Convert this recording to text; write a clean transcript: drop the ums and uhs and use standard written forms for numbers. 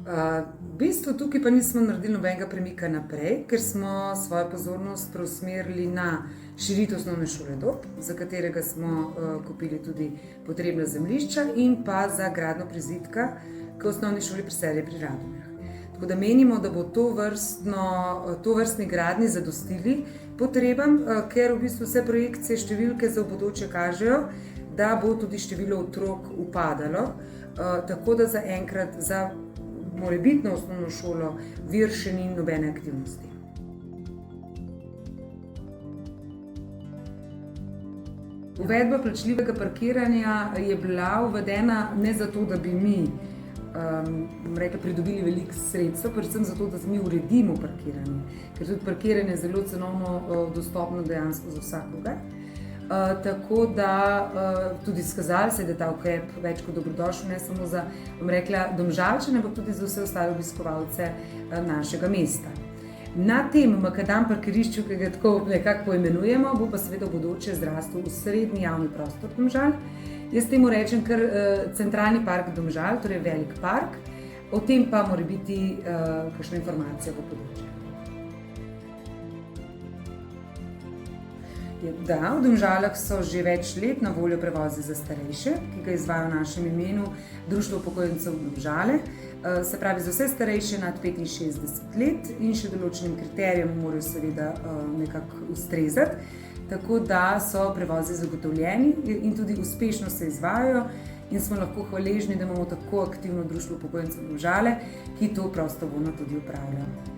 V bistvu tukaj pa nismo naredili nobenega premika naprej, ker smo svojo pozornost preusmerili na širitev osnovne šole Dob, za katerega smo kupili tudi potrebna zemljišča, in pa za gradnjo prizidka k osnovni šoli Preselje pri Radomljah. Tako da menimo, da bo tovrstni gradnji zadostili potrebam, ker v bistvu vse projekcije, številke za v bodoče kažejo, da bo tudi število otrok upadalo, tako da zaenkrat za morebitno osnovno šolo Vir še ni nobene aktivnosti. Uvedba plačljivega parkiranja je bila uvedena ne zato, da bi mi pridobili veliko sredstev, predvsem zato, da mi uredimo parkiranje, ker tudi parkiranje je zelo cenovno dostopno dejansko za vsakogar. Tako da tudi izkazali se, da je ta ukrep več kot dobrodošel, ne samo za, Domžalčane, ampak tudi za vse ostale obiskovalce našega mesta. Na tem makadam parkirišču, ki ga tako nekako poimenujemo, bo pa seveda v bodoče zrastel osrednji javni prostor Domžal. Jaz temu rečem kar centralni park Domžal, torej velik park, o tem pa mora biti kakšna informacija v bodoče. Da, v Domžalah so že več let na voljo prevozi za starejše, ki ga izvaja v našem imenu Društvo upokojencev Domžale. Se pravi, za vse starejše nad 65 let in še določenim kriterijem morajo seveda nekako ustrezati. Tako da so prevozi zagotovljeni in tudi uspešno se izvajajo in smo lahko hvaležni, da imamo tako aktivno Društvo upokojencev Domžale, ki to prostovoljno tudi opravlja.